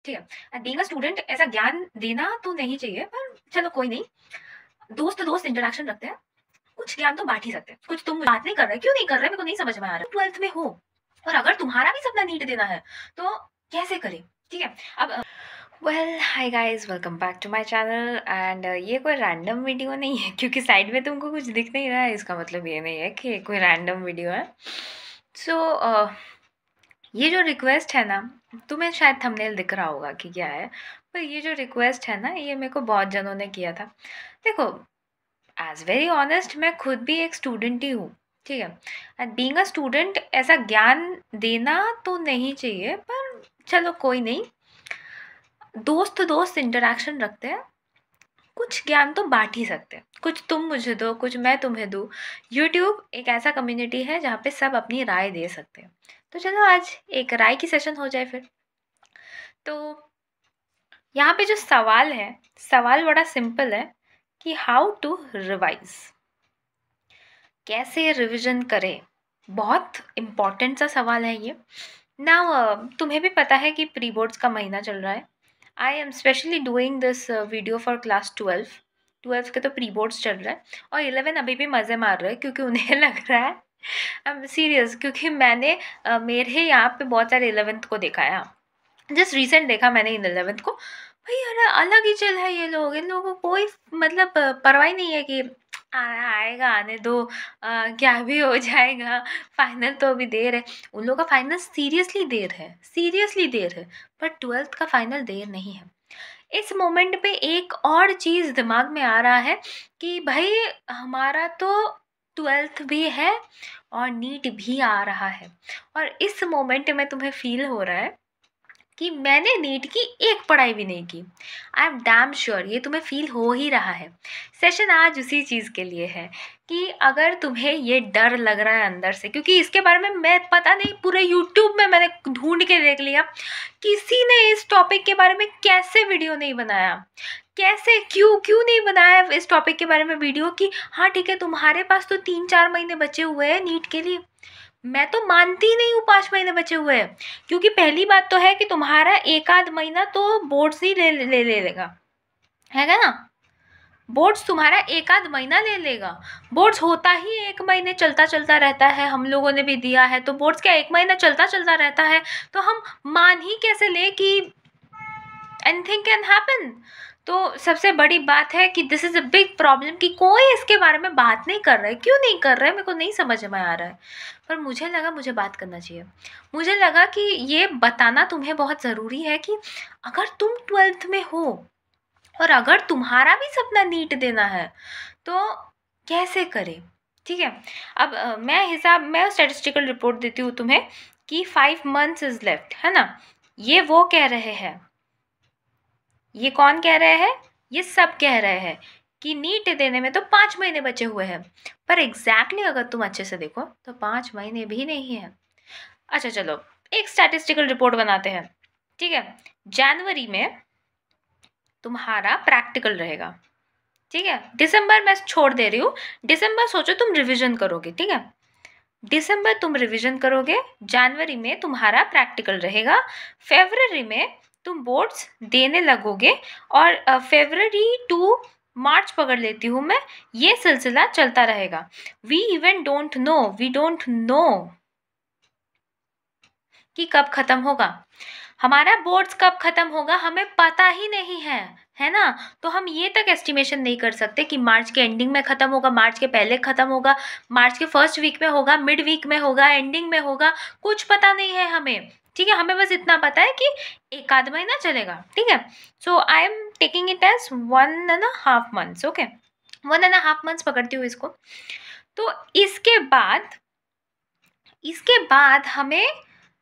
ठीक है। Being a student ऐसा ज्ञान देना तो नहीं चाहिए, पर चलो कोई नहीं। दोस्त इंटरेक्शन रखते हैं, कुछ ज्ञान तो बाँट ही सकते हैं। कुछ तुम बात नहीं कर रहे, क्यों नहीं कर रहे? मेरे को नहीं समझ में आ रहा है। 12th में हो और अगर तुम्हारा भी सपना नीट देना है, तो कैसे करें? ठीक है? अब well hi guys, welcome back to my channel and ये कोई रैंडम वीडियो नहीं है क्योंकि साइड में तुमको कुछ दिख नहीं रहा है, इसका मतलब ये नहीं है कि कोई रैंडम वीडियो है। सो ये जो रिक्वेस्ट है ना, तुम्हें शायद थंबनेल दिख रहा होगा कि क्या है, पर ये जो रिक्वेस्ट है ना, ये मेरे को बहुत जनों ने किया था। देखो, एज वेरी ऑनेस्ट, मैं खुद भी एक स्टूडेंट ही हूँ, ठीक है। एंड बीइंग अ स्टूडेंट ऐसा ज्ञान देना तो नहीं चाहिए, पर चलो कोई नहीं। दोस्त इंटरेक्शन रखते हैं, कुछ ज्ञान तो बाँट ही सकते हैं। कुछ तुम मुझे दो, कुछ मैं तुम्हें दूँ। यूट्यूब एक ऐसा कम्युनिटी है जहाँ पे सब अपनी राय दे सकते हैं। तो चलो आज एक राय की सेशन हो जाए फिर। तो यहाँ पे जो सवाल है, सवाल बड़ा सिंपल है कि हाउ टू रिवाइज़, कैसे रिविज़न करें? बहुत इम्पोर्टेंट सा सवाल है ये। नाउ तुम्हें भी पता है कि प्री बोर्ड्स का महीना चल रहा है। I am specially doing this video for class 12 के तो प्री बोर्ड्स चल रहा है और 11 अभी भी मज़े मार रहे हैं क्योंकि उन्हें लग रहा है, आई एम सीरियस, क्योंकि मैंने मेरे यहाँ पे बहुत सारे 11th को देखा है। जस्ट रिसेंट देखा मैंने इन 11th को। भाई यार अलग ही चिल है ये लोग, इन लोगों को कोई मतलब परवाह ही नहीं है कि आएगा, आने दो, क्या भी हो जाएगा, फाइनल तो अभी देर है। उन लोगों का फाइनल सीरियसली देर है, सीरियसली देर है, पर 12th का फाइनल देर नहीं है। इस मोमेंट पे एक और चीज़ दिमाग में आ रहा है कि भाई हमारा तो 12th भी है और नीट भी आ रहा है, और इस मोमेंट में तुम्हें फील हो रहा है कि मैंने नीट की एक पढ़ाई भी नहीं की। आई एम डैम श्योर ये तुम्हें फील हो ही रहा है। सेशन आज उसी चीज़ के लिए है कि अगर तुम्हें ये डर लग रहा है अंदर से, क्योंकि इसके बारे में मैं पता नहीं पूरे यूट्यूब में मैंने ढूंढ के देख लिया, किसी ने इस टॉपिक के बारे में कैसे वीडियो नहीं बनाया, कैसे क्यों क्यों नहीं बनाया इस टॉपिक के बारे में वीडियो कि हाँ ठीक है तुम्हारे पास तो 3-4 महीने बचे हुए हैं नीट के लिए। मैं तो मानती नहीं हूँ 5 महीने बचे हुए हैं, क्योंकि पहली बात तो है कि तुम्हारा एक आध महीना तो बोर्ड्स ही ले लेगा, है ना। बोर्ड्स तुम्हारा एक आध महीना ले लेगा। बोर्ड्स होता ही 1 महीने चलता चलता रहता है, हम लोगों ने भी दिया है, तो बोर्ड्स क्या 1 महीना चलता चलता रहता है, तो हम मान ही कैसे ले कि एनीथिंग कैन हैपन। तो सबसे बड़ी बात है कि this is a big problem कि कोई इसके बारे में बात नहीं कर रहा है। क्यों नहीं कर रहा है मेरे को नहीं समझ में आ रहा है, पर मुझे लगा मुझे बात करना चाहिए। मुझे लगा कि ये बताना तुम्हें बहुत ज़रूरी है कि अगर तुम 12th में हो और अगर तुम्हारा भी सपना नीट देना है, तो कैसे करें? ठीक है। अब मैं स्टैटिस्टिकल रिपोर्ट देती हूँ तुम्हें कि 5 मंथ्स इज़ लेफ्ट, है ना? ये वो कह रहे हैं, ये कौन कह रहे हैं? ये सब कह रहे हैं कि नीट देने में तो 5 महीने बचे हुए हैं, पर एग्जैक्टली अगर तुम अच्छे से देखो तो 5 महीने भी नहीं है। अच्छा चलो, एक स्टैटिस्टिकल रिपोर्ट बनाते हैं, ठीक है। जनवरी में तुम्हारा प्रैक्टिकल रहेगा, ठीक है। दिसंबर मैं छोड़ दे रही हूँ, दिसंबर सोचो तुम रिविजन करोगे, ठीक है। दिसंबर तुम रिवीजन करोगे, जनवरी में तुम्हारा प्रैक्टिकल रहेगा, फरवरी में तुम बोर्ड्स देने लगोगे, और फरवरी टू मार्च पकड़ लेती हूँ मैं, ये सिलसिला चलता रहेगा। वी डोंट नो कि कब खत्म होगा हमारा बोर्ड्स, कब खत्म होगा हमें पता ही नहीं है ना। तो हम ये तक एस्टिमेशन नहीं कर सकते कि मार्च के एंडिंग में खत्म होगा, मार्च के पहले खत्म होगा, मार्च के फर्स्ट वीक में होगा, मिड वीक में होगा, एंडिंग में होगा, कुछ पता नहीं है हमें, ठीक है। हमें बस इतना पता है कि एक आध महीना चलेगा, ठीक है। So I am taking it as 1.5 months, okay, 1.5 months पकड़ती हूँ इसको। तो इसके बाद हमें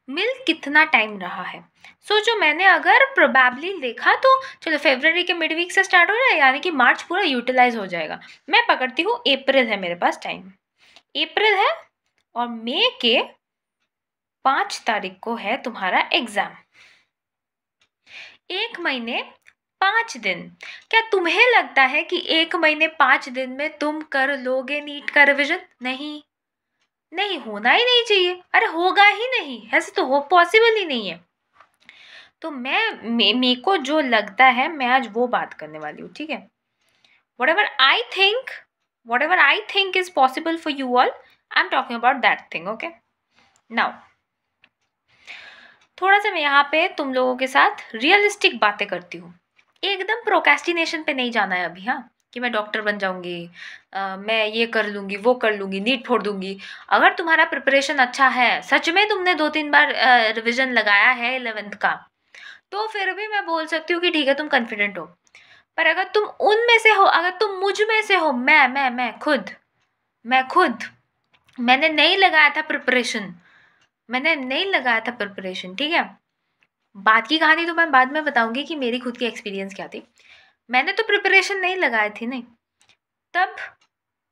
मिल कितना टाइम रहा है, सोचो। मैंने अगर प्रोबेबली देखा तो चलो फरवरी के मिड वीक से स्टार्ट हो रहा है, यानी कि मार्च पूरा यूटिलाइज हो जाएगा। मैं पकड़ती हूँ अप्रैल है मेरे पास टाइम, अप्रैल है, और मई के 5 तारीख को है तुम्हारा एग्जाम। 1 महीने 5 दिन, क्या तुम्हें लगता है कि 1 महीने 5 दिन में तुम कर लोगे नीट का रिविजन? नहीं, नहीं होना ही नहीं चाहिए, अरे होगा ही नहीं, ऐसे तो हो पॉसिबल ही नहीं है। तो मेरे को जो लगता है मैं आज वो बात करने वाली हूँ, ठीक है। whatever I think whatever I think is possible for you all, I'm talking about that thing, okay। now थोड़ा सा मैं यहाँ पे तुम लोगों के साथ रियलिस्टिक बातें करती हूँ। एकदम प्रोक्रेस्टिनेशन पे नहीं जाना है अभी, हाँ, कि मैं डॉक्टर बन जाऊंगी, मैं ये कर लूंगी वो कर लूंगी, नीट फोड़ दूंगी। अगर तुम्हारा प्रिपरेशन अच्छा है, सच में तुमने 2-3 बार रिवीजन लगाया है 11th का, तो फिर भी मैं बोल सकती हूँ कि ठीक है तुम कॉन्फिडेंट हो। पर अगर तुम उनमें से हो, अगर तुम मुझ में से हो, मैं खुद मैंने नहीं लगाया था प्रिपरेशन, ठीक है। बात की कहानी तो मैं बाद में बताऊंगी कि मेरी खुद की एक्सपीरियंस क्या थी। मैंने तो प्रिपरेशन नहीं लगाई थी, नहीं। तब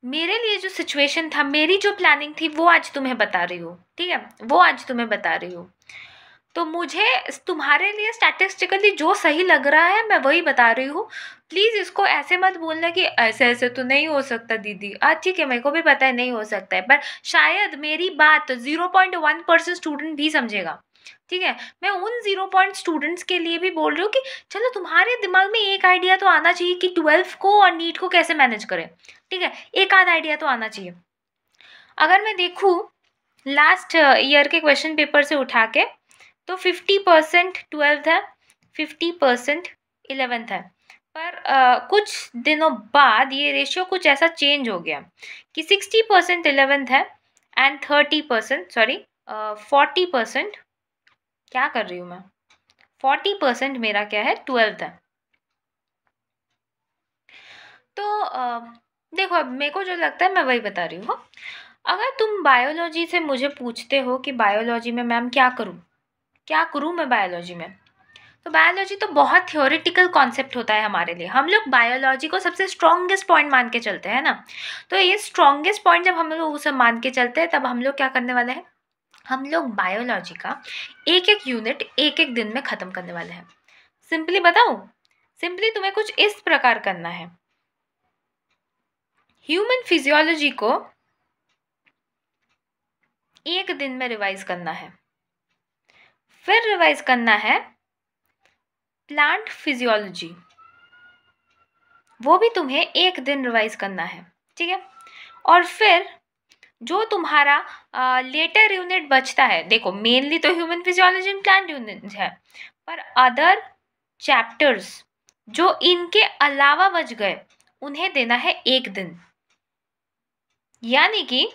मेरे लिए जो सिचुएशन था, मेरी जो प्लानिंग थी, वो आज तुम्हें बता रही हूँ, ठीक है, वो आज तुम्हें बता रही हूँ। तो मुझे तुम्हारे लिए स्टैटिस्टिकली जो सही लग रहा है मैं वही बता रही हूँ। प्लीज़ इसको ऐसे मत बोलना कि ऐसे ऐसे तो नहीं हो सकता दीदी। ठीक है, मेरे को भी पता है नहीं हो सकता है, पर शायद मेरी बात 0.1% स्टूडेंट भी समझेगा, ठीक है। मैं उन 0 स्टूडेंट्स के लिए भी बोल रही हूँ कि चलो तुम्हारे दिमाग में एक आइडिया तो आना चाहिए कि 12th को और नीट को कैसे मैनेज करें, ठीक है। एक आध आइडिया तो आना चाहिए। अगर मैं देखूँ लास्ट ईयर के क्वेश्चन पेपर से उठा के, तो 50% 12th है, 50% 11th है। पर कुछ दिनों बाद ये रेशियो कुछ ऐसा चेंज हो गया कि 60% 11th है एंड 30%, सॉरी 40%, क्या कर रही हूँ मैं, 40% मेरा क्या है, 12th है। तो देखो, अब मेरे को जो लगता है मैं वही बता रही हूँ। अगर तुम बायोलॉजी से मुझे पूछते हो कि बायोलॉजी में मैम क्या करूँ मैं बायोलॉजी में, तो बायोलॉजी तो बहुत थियोरिटिकल कॉन्सेप्ट होता है हमारे लिए। हम लोग बायोलॉजी को सबसे स्ट्रॉन्गेस्ट पॉइंट मान के चलते हैं ना। तो ये स्ट्रॉन्गेस्ट पॉइंट जब हम लोग उसे मान के चलते हैं, तब हम लोग क्या करने वाले हैं, हम लोग बायोलॉजी का एक एक यूनिट एक एक दिन में ख़त्म करने वाले हैं। सिंपली बताऊँ, सिंपली तुम्हें कुछ इस प्रकार करना है। ह्यूमन फिजियोलॉजी को एक दिन में रिवाइज करना है, फिर रिवाइज करना है प्लांट फिजियोलॉजी, वो भी तुम्हें एक दिन रिवाइज करना है, ठीक है। और फिर जो तुम्हारा लेटर यूनिट बचता है, देखो मेनली तो human physiology and plant unit है, पर अदर चैप्टर्स जो इनके अलावा बच गए, उन्हें देना है एक दिन, यानी कि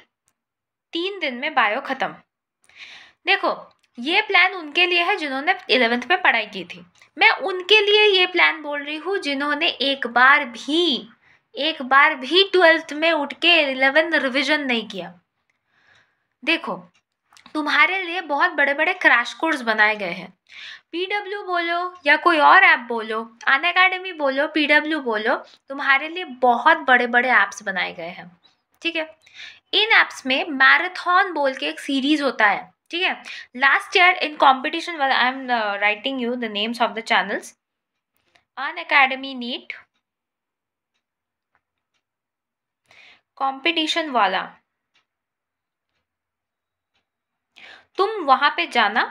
3 दिन में बायो खत्म। देखो, ये प्लान उनके लिए है जिन्होंने 11th में पढ़ाई की थी। मैं उनके लिए ये प्लान बोल रही हूँ जिन्होंने एक बार भी 12th में उठ के 11th रिविजन नहीं किया। देखो, तुम्हारे लिए बहुत बड़े बड़े क्रैश कोर्स बनाए गए हैं। पीडब्ल्यू बोलो या कोई और ऐप बोलो, अनअकैडमी बोलो, पीडब्ल्यू बोलो, तुम्हारे लिए बहुत बड़े बड़े ऐप्स बनाए गए हैं, ठीक है। इन ऐप्स में मैराथन बोल के एक सीरीज होता है, ठीक है। लास्ट ईयर इन कॉम्पिटिशन वाला, I am writing you the names of the channels, Unacademy NEET, competition वाला, तुम वहाँ पे जाना,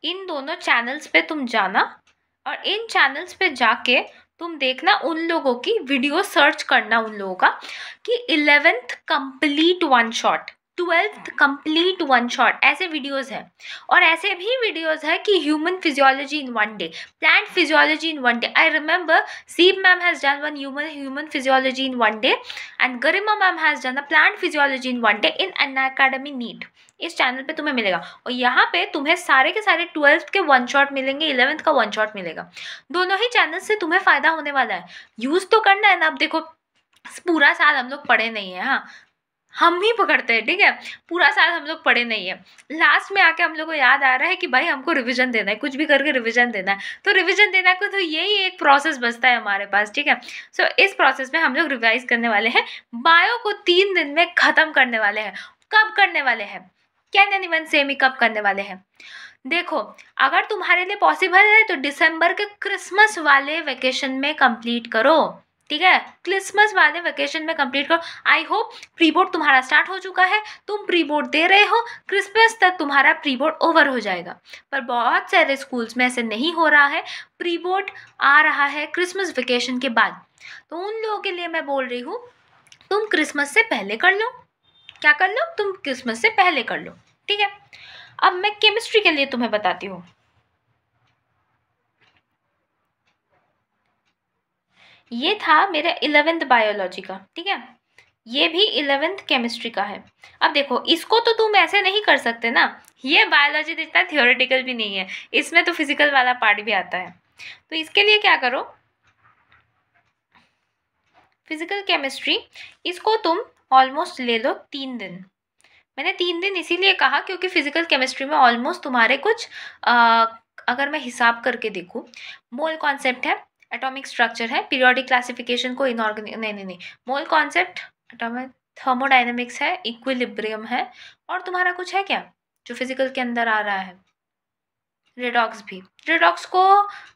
इन दोनों चैनल्स पे तुम जाना, और इन चैनल्स पे जाके तुम देखना उन लोगों की वीडियो, सर्च करना उन लोगों का कि 11th complete one shot, 12th complete one shot, ऐसे वीडियोस हैं। और ऐसे भी वीडियोस है कि human physiology in one day, plant physiology in one day. I remember Seep ma'am has done one human physiology in one day and Garima ma'am has done a plant physiology in one day in Unacademy NEET. इस channel पे तुम्हें मिलेगा, और यहाँ पे तुम्हें सारे के सारे 12th के वन शॉट मिलेंगे, 11th का वन शॉट मिलेगा। दोनों ही चैनल से तुम्हें फ़ायदा होने वाला है। यूज़ तो करना है ना। अब देखो, पूरा साल हम लोग पढ़े नहीं है, हाँ, हम ही पकड़ते हैं, ठीक है। पूरा साल हम लोग पढ़े नहीं है, लास्ट में आके हम लोग को याद आ रहा है कि भाई हमको रिवीजन देना है, कुछ भी करके रिवीजन देना है। तो रिवीजन देना है तो यही एक प्रोसेस बचता है हमारे पास, ठीक है। सो इस प्रोसेस में हम लोग रिवाइज करने वाले हैं, बायो को 3 दिन में ख़त्म करने वाले हैं। कब करने वाले हैं, कैन एनीवन से मी, कब करने वाले हैं? देखो, अगर तुम्हारे लिए पॉसिबल है तो दिसंबर के क्रिसमस वाले वेकेशन में कंप्लीट करो, ठीक है, क्रिसमस वाले वेकेशन में कंप्लीट करो। आई होप प्री बोर्ड तुम्हारा स्टार्ट हो चुका है, तुम प्री बोर्ड दे रहे हो, क्रिसमस तक तुम्हारा प्री बोर्ड ओवर हो जाएगा। पर बहुत सारे स्कूल्स में ऐसे नहीं हो रहा है, प्री बोर्ड आ रहा है क्रिसमस वेकेशन के बाद। तो उन लोगों के लिए मैं बोल रही हूँ, तुम क्रिसमस से पहले कर लो। क्या कर लो? तुम क्रिसमस से पहले कर लो, ठीक है। अब मैं केमिस्ट्री के लिए तुम्हें बताती हूँ। ये था मेरे 11th बायोलॉजी का, ठीक है। ये भी 11th केमिस्ट्री का है। अब देखो, इसको तो तुम ऐसे नहीं कर सकते ना, ये बायोलॉजी इतना थियोरेटिकल भी नहीं है, इसमें तो फिजिकल वाला पार्ट भी आता है। तो इसके लिए क्या करो, फिजिकल केमिस्ट्री, इसको तुम ऑलमोस्ट ले लो 3 दिन। मैंने 3 दिन इसीलिए कहा क्योंकि फिजिकल केमिस्ट्री में ऑलमोस्ट तुम्हारे कुछ अगर मैं हिसाब करके देखूँ, मोल कॉन्सेप्ट है, एटॉमिक स्ट्रक्चर है, पीरियोडिक क्लासिफिकेशन को इनऑर्गेनिक, नहीं, मोल कॉन्सेप्ट, एटॉमिक, थर्मोडायनेमिक्स है, इक्विलिब्रियम है, और तुम्हारा कुछ है क्या जो फिजिकल के अंदर आ रहा है? रेडॉक्स भी, रेडॉक्स को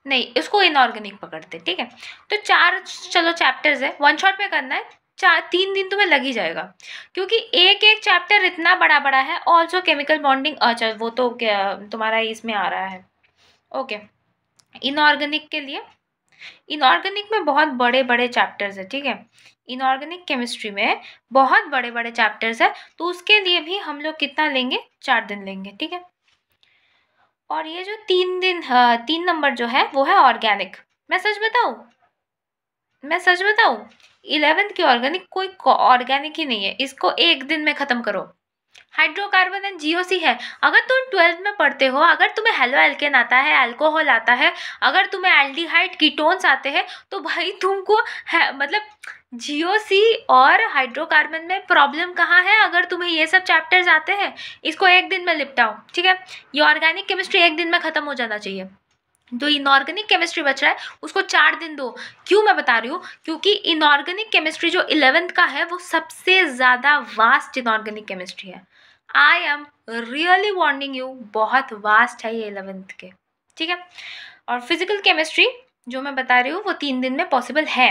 नहीं, इसको इनऑर्गेनिक पकड़ते, ठीक है। तो 4 चलो चैप्टर्स है, वन शॉट में करना है, 3 दिन तुम्हें लग ही जाएगा, क्योंकि एक एक चैप्टर इतना बड़ा बड़ा है। ऑल्सो केमिकल बॉन्डिंग, अच्छा वो तो क्या तुम्हारा इसमें आ रहा है, ओके। इनऑर्गेनिक के लिए, इनऑर्गेनिक में बहुत बड़े बड़े चैप्टर्स है, ठीक है। इनऑर्गेनिक केमिस्ट्री में बहुत बड़े बड़े चैप्टर्स है, तो उसके लिए भी हम लोग कितना लेंगे? 4 दिन लेंगे, ठीक है। और ये जो 3 दिन, 3 नंबर जो है वो है ऑर्गेनिक। मैं सच बताऊँ, मैं सच बताऊँ, 11th की ऑर्गेनिक कोई ऑर्गेनिक ही नहीं है, इसको एक दिन में खत्म करो। हाइड्रोकार्बन एंड जीओसी है। अगर तुम 12th में पढ़ते हो, अगर तुम्हें हेलो एल्केन आता है, अल्कोहल आता है, अगर तुम्हें एल्डिहाइड कीटोन्स आते हैं, तो भाई तुमको है, मतलब जीओसी और हाइड्रोकार्बन में प्रॉब्लम कहाँ है? अगर तुम्हें ये सब चैप्टर्स आते हैं, इसको एक दिन में निपटाओ, ठीक है। ये ऑर्गेनिक केमिस्ट्री एक दिन में खत्म हो जाना चाहिए। जो इनऑर्गेनिक केमिस्ट्री बच रहा है उसको 4 दिन दो। क्यों मैं बता रही हूँ? क्योंकि इनऑर्गेनिक केमिस्ट्री जो 11th का है वो सबसे ज़्यादा वास्ट इनऑर्गेनिक केमिस्ट्री है। I am really warning you, बहुत वास्ट है ये 11th के, ठीक है। और फिजिकल केमिस्ट्री जो मैं बता रही हूँ वो 3 दिन में पॉसिबल है,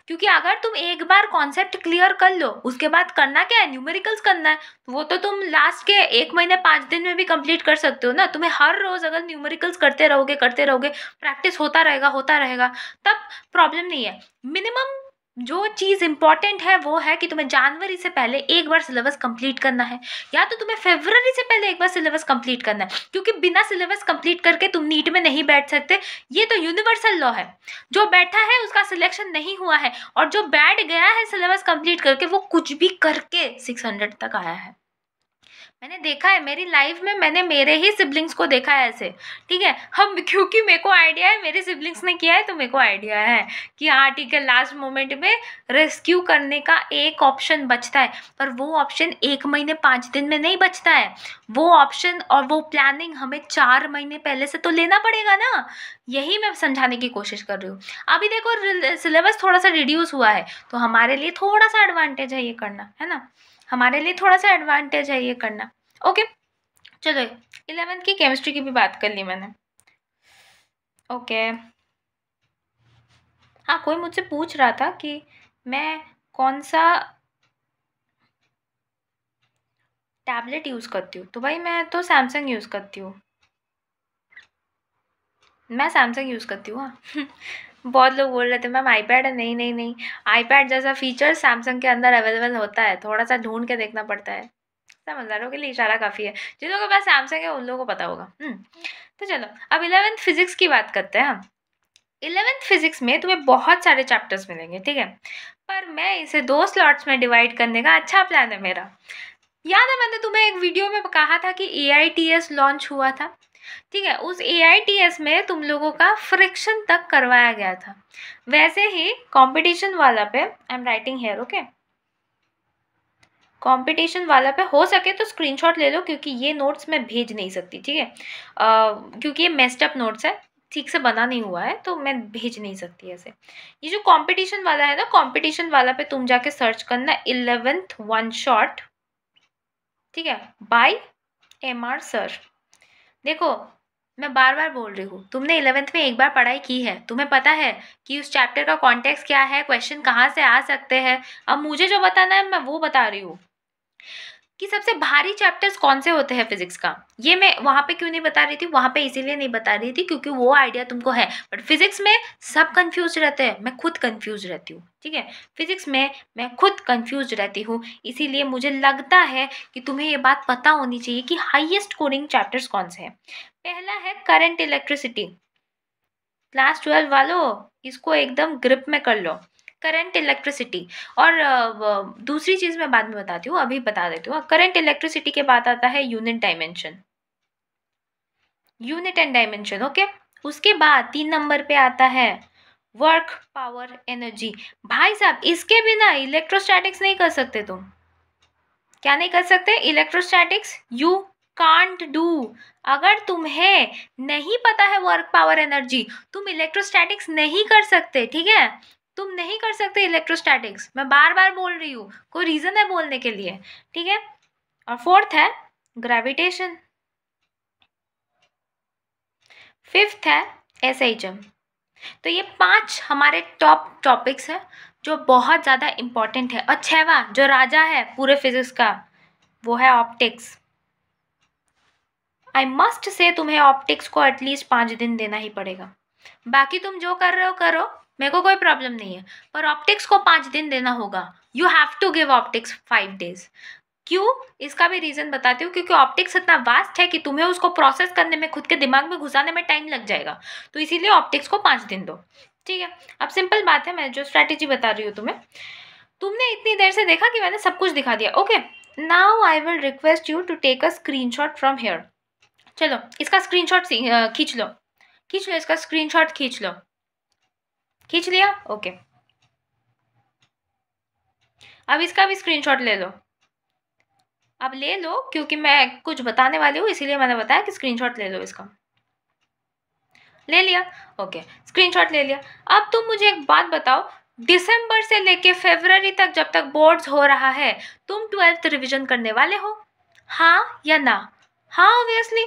क्योंकि अगर तुम एक बार कॉन्सेप्ट क्लियर कर लो, उसके बाद करना क्या है? न्यूमेरिकल्स करना है। वो तो तुम लास्ट के 1 महीने 5 दिन में भी कंप्लीट कर सकते हो ना। तुम्हें हर रोज अगर न्यूमेरिकल्स करते रहोगे, प्रैक्टिस होता रहेगा, तब प्रॉब्लम नहीं है। मिनिमम जो चीज़ इंपॉर्टेंट है वो है कि तुम्हें जनवरी से पहले एक बार सिलेबस कंप्लीट करना है, या तो तुम्हें फरवरी से पहले एक बार सिलेबस कंप्लीट करना है, क्योंकि बिना सिलेबस कंप्लीट करके तुम नीट में नहीं बैठ सकते। ये तो यूनिवर्सल लॉ है। जो बैठा है उसका सिलेक्शन नहीं हुआ है, और जो बैठ गया है सिलेबस कंप्लीट करके वो कुछ भी करके 600 तक आया है। मैंने देखा है मेरी लाइफ में, मैंने मेरे ही सिबलिंग्स को देखा है ऐसे, ठीक है। हम, क्योंकि मेरे को आइडिया है, मेरे सिबलिंग्स ने किया है, तो मेरे को आइडिया है कि हाँ ठीक है, लास्ट मोमेंट में रेस्क्यू करने का एक ऑप्शन बचता है, पर वो ऑप्शन 1 महीने 5 दिन में नहीं बचता है। वो ऑप्शन और वो प्लानिंग हमें 4 महीने पहले से तो लेना पड़ेगा ना। यही मैं समझाने की कोशिश कर रही हूँ। अभी देखो सिलेबस थोड़ा सा रिड्यूस हुआ है, तो हमारे लिए थोड़ा सा एडवांटेज है ये करना, है ना। हमारे लिए थोड़ा सा एडवांटेज है ये करना, ओके। चलो 11th की केमिस्ट्री की भी बात कर ली मैंने, ओके। हाँ, कोई मुझसे पूछ रहा था कि मैं कौन सा टैबलेट यूज़ करती हूँ, तो भाई मैं तो सैमसंग यूज़ करती हूँ, मैं सैमसंग यूज़ करती हूँ, हाँ। बहुत लोग बोल रहे थे मैम आईपैड है, नहीं नहीं नहीं, आईपैड जैसा फीचर सैमसंग के अंदर अवेलेबल होता है, थोड़ा सा ढूंढ के देखना पड़ता है। समझदारों के लिए इशारा काफ़ी है, जिन लोगों के पास सैमसंग है उन लोगों को पता होगा। तो चलो अब 11th फिजिक्स की बात करते हैं हम। 11th फिजिक्स में तुम्हें बहुत सारे चैप्टर्स मिलेंगे, ठीक है, पर मैं इसे 2 स्लॉट्स में डिवाइड करने का अच्छा प्लान है मेरा। याद है मैंने तुम्हें एक वीडियो में कहा था कि AITS लॉन्च हुआ था, ठीक है। उस AITS में तुम लोगों का फ्रिक्शन तक करवाया गया था। वैसे ही कंपटीशन वाला पे, आई am writing here, okay, competition वाला पे हो सके तो स्क्रीनशॉट ले लो, क्योंकि ये नोट्स मैं भेज नहीं सकती, ठीक है। क्योंकि ये मेस्ड अप नोट्स है, ठीक से बना नहीं हुआ है, तो मैं भेज नहीं सकती ऐसे। ये जो कंपटीशन वाला है ना, कंपटीशन वाला पे तुम जाके सर्च करना 11th वन शॉट, ठीक है, बाय MR सर। देखो मैं बार बार बोल रही हूँ, तुमने 11th में एक बार पढ़ाई की है, तुम्हें पता है कि उस चैप्टर का कॉन्टेक्स्ट क्या है, क्वेश्चन कहाँ से आ सकते हैं। अब मुझे जो बताना है मैं वो बता रही हूँ कि सबसे भारी चैप्टर्स कौन से होते हैं फिजिक्स का। ये मैं वहाँ पे क्यों नहीं बता रही थी, वहाँ पे इसीलिए नहीं बता रही थी क्योंकि वो आइडिया तुमको है, बट फिजिक्स में सब कंफ्यूज रहते हैं, मैं खुद कंफ्यूज रहती हूँ, ठीक है। फिजिक्स में मैं खुद कंफ्यूज रहती हूँ, इसीलिए मुझे लगता है कि तुम्हें ये बात पता होनी चाहिए कि हाईएस्ट स्कोरिंग चैप्टर्स कौन से हैं। पहला है करंट इलेक्ट्रिसिटी। क्लास 12 वालों, इसको एकदम ग्रिप में कर लो, करंट इलेक्ट्रिसिटी। और दूसरी चीज़ मैं बाद में बताती हूँ, अभी बता देती हूँ। करंट इलेक्ट्रिसिटी के बाद आता है unit dimension, unit and dimension, okay. उसके बाद 3 नंबर पे आता है वर्क पावर एनर्जी। भाई साहब, इसके बिना इलेक्ट्रोस्टैटिक्स नहीं कर सकते तुम। क्या नहीं कर सकते? Electrostatics you can't do. अगर तुम्हें नहीं पता है वर्क पावर एनर्जी, तुम इलेक्ट्रोस्टैटिक्स नहीं कर सकते, ठीक है। तुम नहीं कर सकते इलेक्ट्रोस्टैटिक्स, मैं बार बार बोल रही हूँ, कोई रीजन है बोलने के लिए, ठीक है। और फोर्थ है ग्रेविटेशन, फिफ्थ है एसएचएम। तो ये 5 हमारे टॉप टॉपिक्स हैं जो बहुत ज़्यादा इम्पॉर्टेंट है। और 6वां जो राजा है पूरे फिजिक्स का, वो है ऑप्टिक्स। आई मस्ट से तुम्हें ऑप्टिक्स को एटलीस्ट 5 दिन देना ही पड़ेगा। बाकी तुम जो कर रहे हो करो, मेरे को कोई प्रॉब्लम नहीं है, पर ऑप्टिक्स को 5 दिन देना होगा। You have to give optics 5 days। क्यों? इसका भी रीजन बताती हूँ, क्योंकि ऑप्टिक्स इतना वास्ट है कि तुम्हें उसको प्रोसेस करने में, खुद के दिमाग में घुसाने में टाइम लग जाएगा, तो इसीलिए ऑप्टिक्स को 5 दिन दो, ठीक है। अब सिंपल बात है, मैं जो स्ट्रैटेजी बता रही हूँ तुम्हें, तुमने इतनी देर से देखा कि मैंने सब कुछ दिखा दिया, okay. Now I will request you to take a screenshot from here. चलो इसका स्क्रीनशॉट खींच लो, खींच लो, इसका स्क्रीनशॉट खींच लो। खींच लिया? ओके। अब इसका भी स्क्रीनशॉट ले लो। अब ले लो, क्योंकि मैं कुछ बताने वाली हूँ, इसीलिए मैंने बताया कि स्क्रीनशॉट ले लो इसका। ले लिया? ओके, स्क्रीनशॉट ले लिया। अब तुम मुझे एक बात बताओ, दिसंबर से लेके फरवरी तक जब तक बोर्ड्स हो रहा है, तुम 12th रिवीजन करने वाले हो, हाँ या ना? हाँ ऑब्वियसली।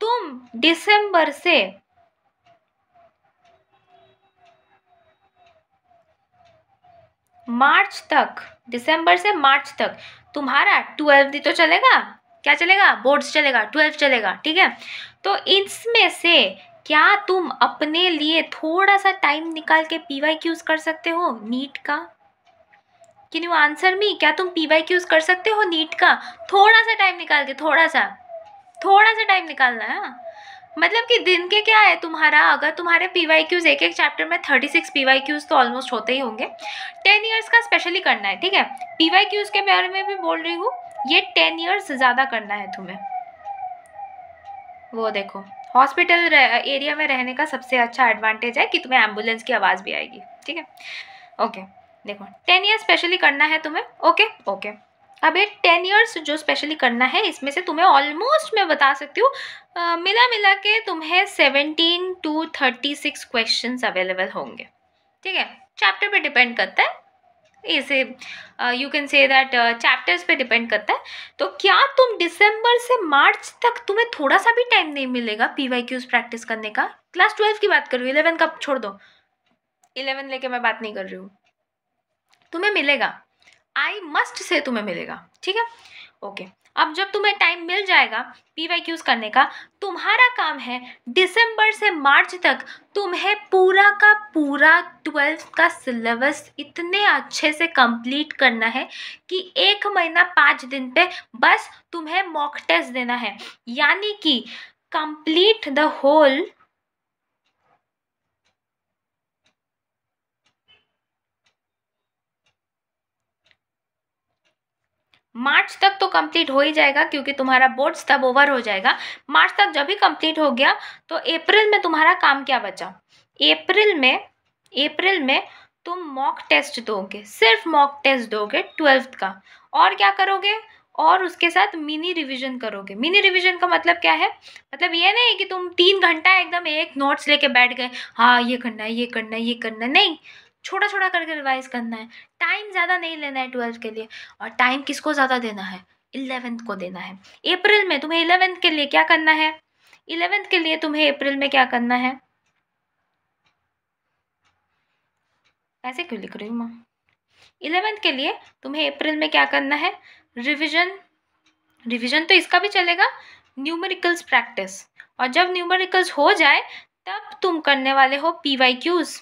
तुम दिसंबर से मार्च तक, दिसंबर से मार्च तक तुम्हारा 12th ही तो चलेगा। क्या चलेगा? बोर्ड्स चलेगा, 12th चलेगा, ठीक है। तो इसमें से क्या तुम अपने लिए थोड़ा सा टाइम निकाल के पीवाईक्यूज कर सकते हो नीट का? Can you answer me? क्या तुम पीवाईक्यूज कर सकते हो नीट का? थोड़ा सा टाइम निकाल के, थोड़ा सा टाइम निकालना है, हाँ। मतलब कि दिन के क्या है तुम्हारा, अगर तुम्हारे पीवाईक्यूज एक एक चैप्टर में 36 पीवाईक्यूज तो ऑलमोस्ट होते ही होंगे। 10 years का स्पेशली करना है, ठीक है। पीवाईक्यूज के बारे में भी बोल रही हूँ, ये 10 years ज़्यादा करना है तुम्हें। वो देखो, हॉस्पिटल एरिया में रहने का सबसे अच्छा एडवांटेज है कि तुम्हें एम्बुलेंस की आवाज़ भी आएगी, ठीक है। ओके, देखो 10 years स्पेशली करना है तुम्हें, ओके ओके। अब ये 10 years जो स्पेशली करना है, इसमें से तुम्हें ऑलमोस्ट मैं बता सकती हूँ, मिला मिला के तुम्हें 17 to 36 क्वेश्चंस अवेलेबल होंगे, ठीक है। चैप्टर पे डिपेंड करता है, इसे you can say that chapters पे डिपेंड करता है। तो क्या तुम दिसंबर से मार्च तक तुम्हें थोड़ा सा भी टाइम नहीं मिलेगा पीवाईक्यूज प्रैक्टिस करने का? क्लास 12 की बात कर रही हूँ, 11 का छोड़ दो, 11 लेके मैं बात नहीं कर रही हूँ। तुम्हें मिलेगा, आई मस्ट से तुम्हें मिलेगा, ठीक है। ओके, अब जब तुम्हें टाइम मिल जाएगा पीवाईक्यूज करने का, तुम्हारा काम है दिसंबर से मार्च तक तुम्हें पूरा का पूरा 12th का सिलेबस इतने अच्छे से कंप्लीट करना है कि 1 महीना 5 दिन पे बस तुम्हें मॉक टेस्ट देना है, यानी कि कंप्लीट द होल मार्च तक तो कंप्लीट हो ही जाएगा, क्योंकि तुम्हारा बोर्ड्स तब ओवर हो जाएगा। मार्च तक जब भी कंप्लीट हो गया तो अप्रैल में तुम्हारा काम क्या बचा? अप्रैल में तुम मॉक टेस्ट दोगे, सिर्फ मॉक टेस्ट दोगे 12th का। और क्या करोगे? और उसके साथ मिनी रिवीजन करोगे। मिनी रिवीजन का मतलब क्या है? मतलब ये नहीं कि तुम 3 घंटा एकदम एक नोट्स लेके बैठ गए, हाँ ये करना है, ये करना है, ये करना है, नहीं, छोटा छोटा करके रिवाइज करना है। टाइम ज़्यादा नहीं लेना है 12th के लिए। और टाइम किसको ज़्यादा देना है? 11th को देना है। अप्रैल में तुम्हें 11th के लिए क्या करना है? 11th के लिए तुम्हें अप्रैल में क्या करना है? ऐसे क्यों लिख रही हूँ मैं? 11th के लिए तुम्हें अप्रैल में क्या करना है? रिविजन तो इसका भी चलेगा, न्यूमेरिकल्स प्रैक्टिस। और जब न्यूमेरिकल्स हो जाए तब तुम करने वाले हो पीवाईक्यूज।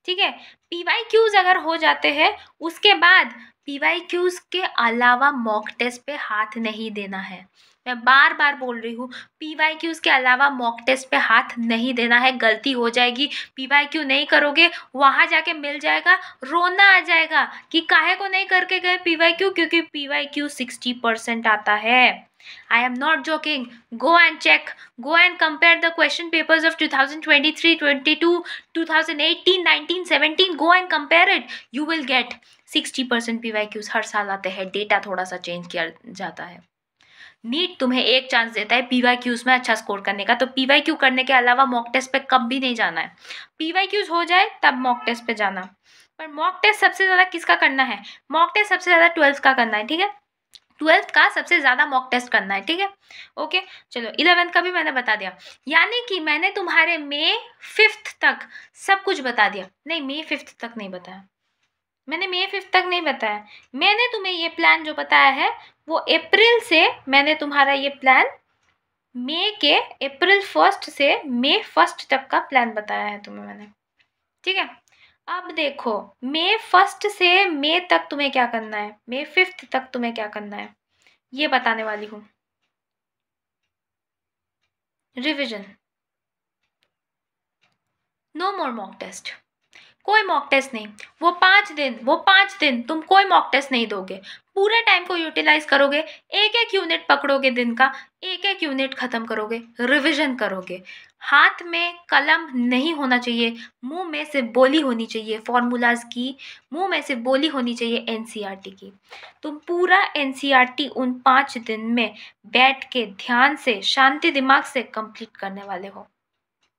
ठीक है, पीवाईक्यूज अगर हो जाते हैं उसके बाद पीवाईक्यूज के अलावा मॉक टेस्ट पे हाथ नहीं देना है। मैं बार बार बोल रही हूँ, पीवाईक्यूज के अलावा मॉक टेस्ट पे हाथ नहीं देना है, गलती हो जाएगी। पीवाईक्यू नहीं करोगे, वहां जाके मिल जाएगा, रोना आ जाएगा कि काहे को नहीं करके गए पीवाईक्यू, क्योंकि पीवाईक्यू 60% आता है। I am not joking. Go and check. Go and compare the question papers of 2023, 22, 2018, 19, 17. Go and compare it. You will get 60% PYQs हर साल आते हैं। डेटा थोड़ा सा चेंज किया जाता है। नीट तुम्हें एक चांस देता है पीवाईक्यूज में अच्छा स्कोर करने का, तो पीवाईक्यू करने के अलावा मॉक टेस्ट पे कभी नहीं जाना है। पीवाईक्यूज हो जाए तब मॉक टेस्ट पे जाना। पर मॉक टेस्ट सबसे ज़्यादा किसका करना है? मॉक टेस्ट सबसे ज़्यादा 12th का करना है। ठीक है, 12th का सबसे ज़्यादा मॉक टेस्ट करना है। ठीक है, ओके। चलो 11th का भी मैंने बता दिया, यानी कि मैंने तुम्हारे May 5th तक सब कुछ बता दिया। नहीं, May 5th तक नहीं बताया मैंने, May 5th तक नहीं बताया मैंने। तुम्हें ये प्लान जो बताया है वो अप्रैल से, मैंने तुम्हारा ये प्लान मई के अप्रैल 1 से May 1 तक का प्लान बताया है तुम्हें मैंने। ठीक है, अब देखो May 1 से May तक तुम्हें क्या करना है, May 5th तक तुम्हें क्या करना है, ये बताने वाली हूँ। रिविजन, नो मोर मॉक टेस्ट, कोई मॉक टेस्ट नहीं। वो 5 दिन तुम कोई मॉक टेस्ट नहीं दोगे, पूरे टाइम को यूटिलाइज करोगे, एक एक यूनिट पकड़ोगे दिन का, एक एक यूनिट खत्म करोगे, रिविजन करोगे। हाथ में कलम नहीं होना चाहिए, मुंह में से बोली होनी चाहिए फॉर्मूलाज की, मुंह में से बोली होनी चाहिए एनसीईआरटी की। तुम पूरा एनसीईआरटी उन 5 दिन में बैठ के ध्यान से शांति दिमाग से कंप्लीट करने वाले हो।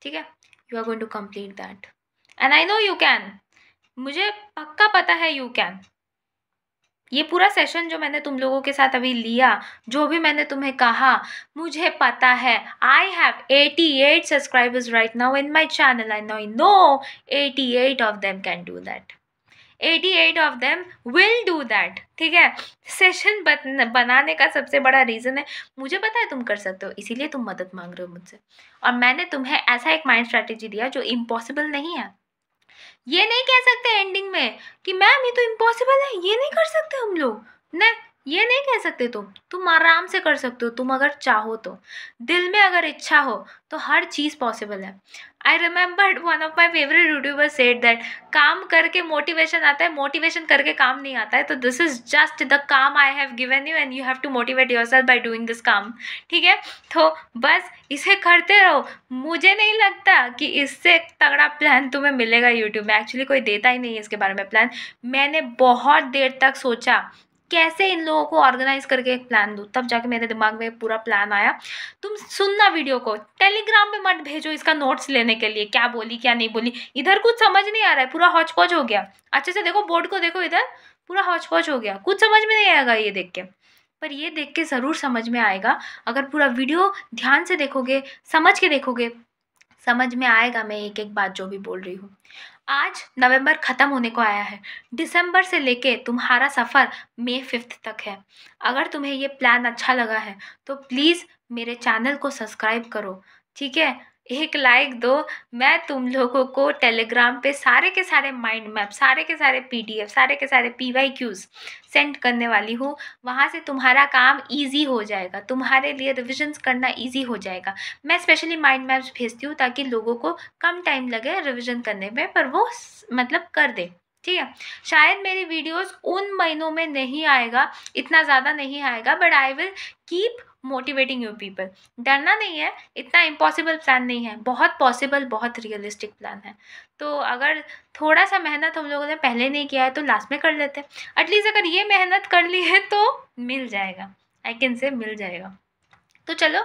ठीक है, you are going to complete that and I know you can. मुझे पक्का पता है यू कैन। ये पूरा सेशन जो मैंने तुम लोगों के साथ अभी लिया, जो भी मैंने तुम्हें कहा, मुझे पता है। I have 88 subscribers right now in my channel and I no 88 of them can do that, 88 of them will do that. ठीक है, सेशन बनाने का सबसे बड़ा रीज़न है, मुझे पता है तुम कर सकते हो, इसीलिए तुम मदद मांग रहे हो मुझसे। और मैंने तुम्हें ऐसा एक माइंड स्ट्रैटेजी दिया जो इम्पॉसिबल नहीं है। ये नहीं कह सकते एंडिंग में कि मैम ये तो इम्पॉसिबल है, ये नहीं कर सकते हम लोग। नहीं, ये नहीं कह सकते। तुम आराम से कर सकते हो, तुम अगर चाहो तो, दिल में अगर इच्छा हो तो हर चीज़ पॉसिबल है। I remembered one of my favourite YouTuber said that काम करके मोटिवेशन आता है, मोटिवेशन करके काम नहीं आता है। तो this is just the kaam I have given you and you have to motivate yourself by doing this kaam. ठीक है, तो बस इसे करते रहो। मुझे नहीं लगता कि इससे तगड़ा प्लान तुम्हें मिलेगा यूट्यूब में, एक्चुअली कोई देता ही नहीं है इसके बारे में प्लान। मैंने बहुत देर तक सोचा कैसे इन लोगों को ऑर्गेनाइज करके एक प्लान दूँ, तब जाके मेरे दिमाग में पूरा प्लान आया। तुम सुनना वीडियो को, टेलीग्राम पे मत भेजो इसका नोट्स लेने के लिए, क्या बोली क्या नहीं बोली, इधर कुछ समझ नहीं आ रहा है, पूरा हौच पौच हो गया। अच्छे से देखो बोर्ड को, देखो इधर पूरा हौच पौच हो गया, कुछ समझ में नहीं आएगा ये देख के। पर ये देख के ज़रूर समझ में आएगा, अगर पूरा वीडियो ध्यान से देखोगे, समझ के देखोगे, समझ में आएगा मैं एक एक बात जो भी बोल रही हूँ। आज नवंबर ख़त्म होने को आया है, दिसंबर से लेके तुम्हारा सफ़र May 5 तक है। अगर तुम्हें ये प्लान अच्छा लगा है तो प्लीज़ मेरे चैनल को सब्सक्राइब करो। ठीक है, एक लाइक दो। मैं तुम लोगों को टेलीग्राम पे सारे के सारे माइंड मैप, सारे के सारे PDF, सारे के सारे PYQs सेंड करने वाली हूँ। वहाँ से तुम्हारा काम ईजी हो जाएगा, तुम्हारे लिए रिविजन्स करना ईजी हो जाएगा। मैं स्पेशली माइंड मैप्स भेजती हूँ ताकि लोगों को कम टाइम लगे रिविजन करने में, पर वो मतलब कर दे। ठीक है, शायद मेरी वीडियोस उन महीनों में नहीं आएगा, इतना ज़्यादा नहीं आएगा, but I will keep motivating you people. डरना नहीं है, इतना इम्पॉसिबल प्लान नहीं है, बहुत पॉसिबल, बहुत रियलिस्टिक प्लान है। तो अगर थोड़ा सा मेहनत हम लोगों ने पहले नहीं किया है तो लास्ट में कर लेते हैं। एटलीस्ट अगर ये मेहनत कर ली है तो मिल जाएगा, आई कैन से मिल जाएगा। तो चलो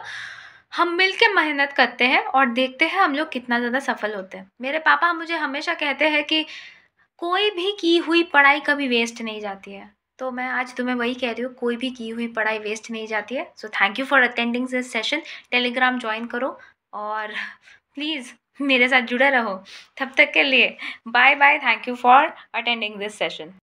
हम मिल के मेहनत करते हैं और देखते हैं हम लोग कितना ज़्यादा सफल होते हैं। मेरे पापा मुझे हमेशा कहते हैं कि कोई भी की हुई पढ़ाई कभी वेस्ट नहीं जाती है। तो मैं आज तुम्हें वही कह रही हूँ, कोई भी की हुई पढ़ाई वेस्ट नहीं जाती है। So thank you for attending this session. Telegram join करो और प्लीज़ मेरे साथ जुड़े रहो। तब तक के लिए bye bye. Thank you for attending this session.